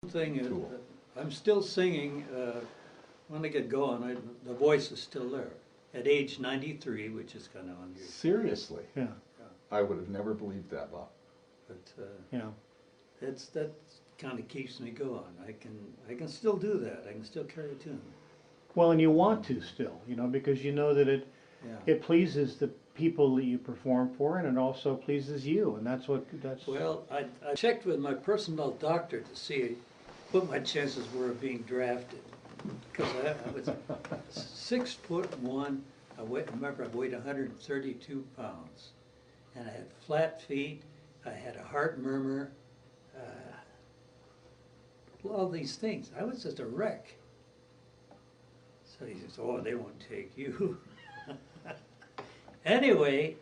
thing is, tool. I'm still singing, when I get going, the voice is still there. At age 93, which is kind of unusual. Seriously? Yeah. I would have never believed that, Bob. But Yeah. that kind of keeps me going. I can still do that. I can still carry a tune. Well, and you want to still, you know, because you know that it Yeah. pleases the people that you perform for, and it also pleases you, and that's. Well, I checked with my personal doctor to see what my chances were of being drafted. Because I was 6'1". Remember, I weighed 132 pounds. And I had flat feet. I had a heart murmur. All these things. I was just a wreck. So he says, "Oh, they won't take you." Anyway,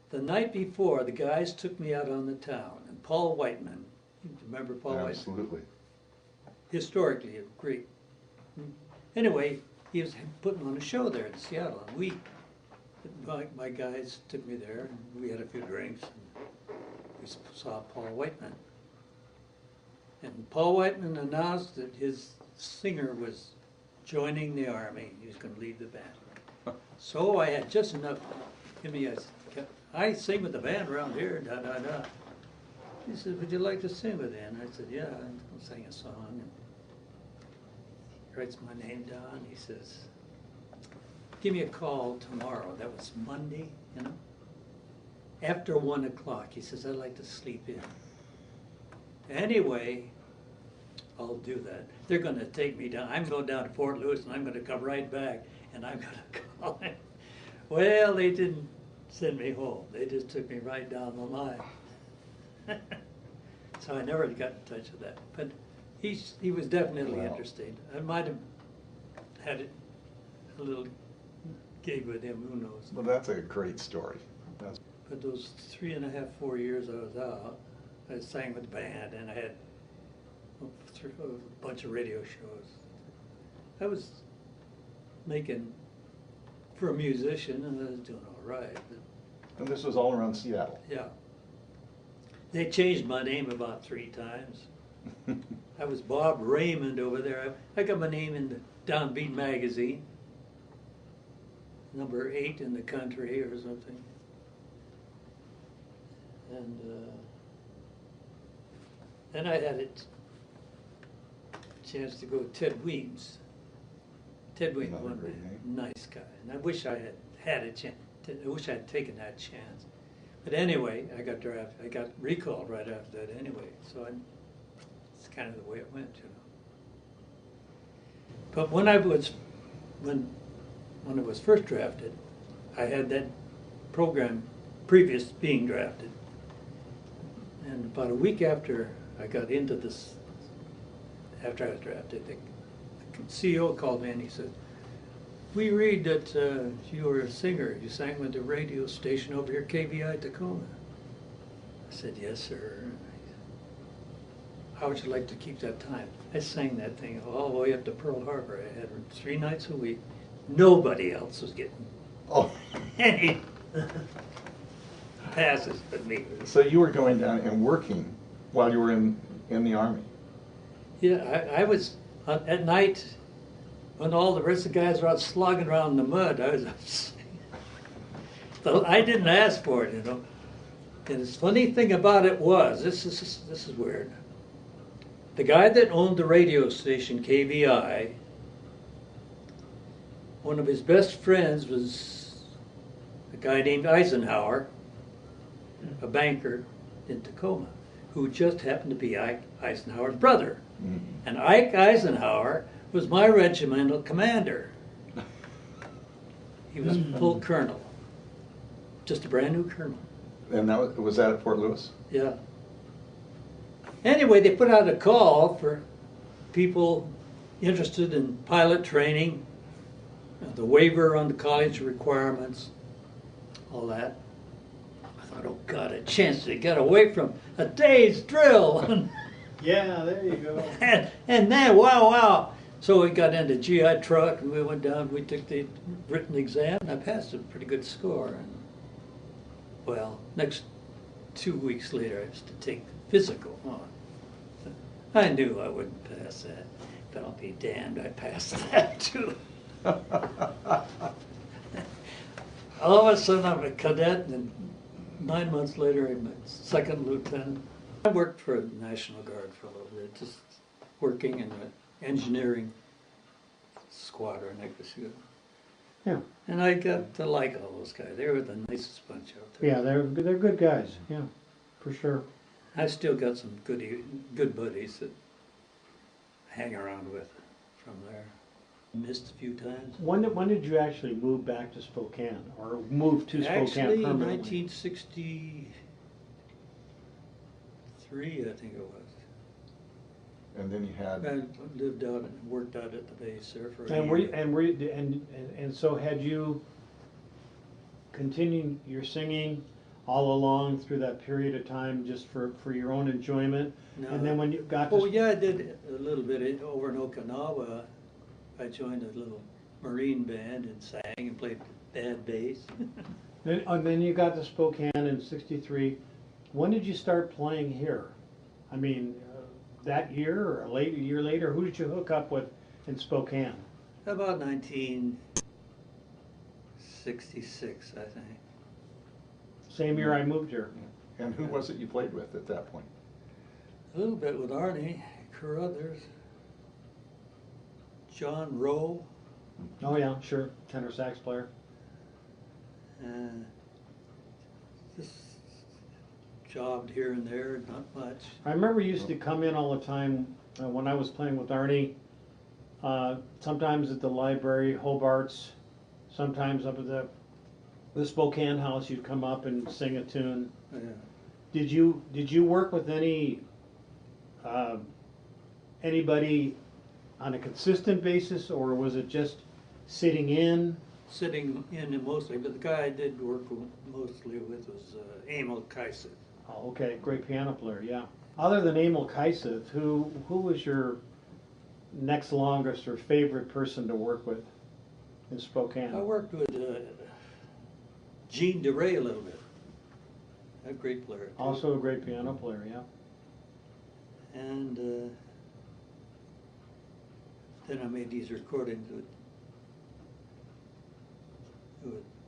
the night before, the guys took me out on the town. And Paul Whiteman, you remember Paul Whiteman? Absolutely. Historically, a great. Anyway, he was putting on a show there in Seattle. And my guys took me there, and we had a few drinks. And we saw Paul Whiteman. And Paul Whiteman announced that his singer was joining the Army. He was going to lead the band. So I had just enough. I sing with the band around here, da da da. He said, "Would you like to sing with him?" I said, "Yeah, I'll sing a song." And he writes my name down. He says, "Give me a call tomorrow." That was Monday, you know. After 1 o'clock, he says, "I'd like to sleep in." Anyway, I'll do that. They're going to take me down. I'm going down to Fort Lewis, and I'm going to come right back, and I'm going to call him. Well, they didn't send me home. They just took me right down the line. So I never got in touch with that. But he was definitely interested. I might have had a little gig with him, who knows. Well, that's a great story. But those 3.5, 4 years I was out, I sang with the band, and I had a bunch of radio shows. I was making, for a musician, and I was doing all right. But, And this was all around Seattle. yeah. They changed my name about 3 times. I was Bob Raymond over there. I got my name in the Downbeat magazine, number 8 in the country or something. And then I had a chance to go with Ted Weems. Ted Weems, Another one great name. nice guy. And I wish I had a chance. I wish I had taken that chance. But anyway, I got drafted. I got recalled right after that anyway. So it's kind of the way it went, you know. But when I was first drafted, I had that program previous being drafted. And about a week after I got into this, after I was drafted, the CEO called me and he said, "We read that you were a singer. You sang with the radio station over here, KVI Tacoma." I said, "Yes, sir." "How would you like to keep that time?" I sang that thing all the way up to Pearl Harbor. I had 3 nights a week. Nobody else was getting any passes but me. So you were going down and working while you were in the Army. Yeah, I was at night when all the rest of the guys were out slogging around in the mud. I was I didn't ask for it, you know. And the funny thing about it was, this is weird. The guy that owned the radio station, KVI, one of his best friends was a guy named Eisenhower, a banker in Tacoma, who just happened to be Ike Eisenhower's brother. Mm-hmm. And Ike Eisenhower was my regimental commander. He was full colonel, just a brand new colonel. And was that at Fort Lewis? Yeah. Anyway, they put out a call for people interested in pilot training, the waiver on the college requirements, all that. I thought, oh God, a chance to get away from a day's drill. Yeah, there you go. And then, wow. So we got into GI truck and we went down, we took the written exam, and I passed a pretty good score. And, well, next 2 weeks later, I was to take physical. Oh, I knew I wouldn't pass that, but I'll be damned, I passed that too. All of a sudden, I'm a cadet, and 9 months later, I'm a second lieutenant. I worked for the National Guard for a little bit, just working in the engineering squadron, I guess you could. Yeah, And I got to like all those guys. They were the nicest bunch out there. yeah, they're good guys, yeah, for sure. I still got some good buddies that I hang around with from there. Missed a few times. When did you actually move back to Spokane, or move to Spokane Actually, permanently? 1963, I think it was. And then you had, I lived out and worked out at the base there for a And year. and so had you continued your singing all along through that period of time just for your own enjoyment? No. And then when you got to... Oh, yeah, I did a little bit over in Okinawa. I joined a little Marine band and sang and played bad bass. And then you got to Spokane in '63. When did you start playing here? I mean, that year or a year later? Who did you hook up with in Spokane? About 1966, I think. Same year I moved here. and who was it you played with at that point? A little bit with Arnie Carruthers, John Rowe, Oh yeah, sure, tenor sax player. just jobbed here and there, not much. I remember you used to come in all the time when I was playing with Arnie. Sometimes at the library, Hobart's. Sometimes up at the Spokane house, you'd come up and sing a tune. Yeah. Did you work with anybody on a consistent basis, or was it just sitting in? Sitting in mostly, but the guy I did work mostly with was Emil Kaiser. Oh, okay, great piano player, yeah. Other than Emil Kaiseth, who was your next longest or favorite person to work with in Spokane? I worked with Gene DeRay a little bit. A great player too. Also a great piano player, yeah. And then I made these recordings with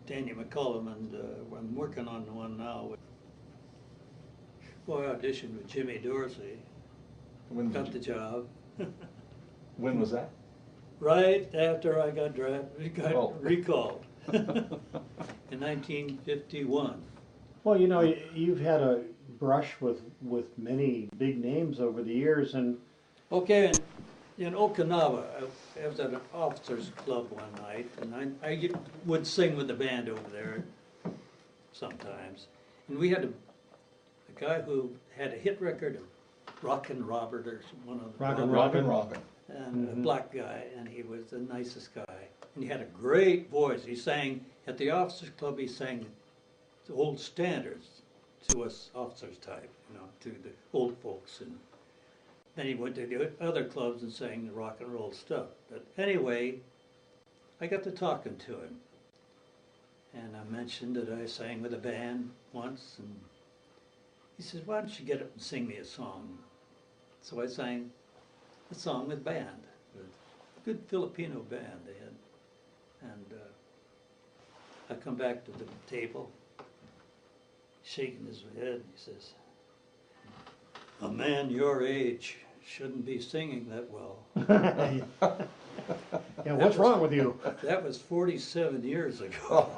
Danny McCullum, and I'm working on one now. Boy, I auditioned with Jimmy Dorsey. When Got did the you, job. when was that? Right after I got Oh. recalled in 1951. Well, you know, you've had a brush with many big names over the years, and Okay, in Okinawa, I was at an officers' club one night, and I would sing with the band over there sometimes. And we had a guy who had a hit record of Rockin' Robert or one of the Rockin' Robin. and a black guy, and he was the nicest guy. And he had a great voice. He sang at the officers' club. He sang the old standards to us officers type, you know, to the old folks. And then he went to the other clubs and sang the rock and roll stuff. But anyway, I got to talking to him, and I mentioned that I sang with a band once, and he says, "Why don't you get up and sing me a song?" So I sang a song with band, a good Filipino band they had. And I come back to the table, shaking his head, he says, "A man your age shouldn't be singing that well." yeah, what's wrong with you? That was 47 years ago.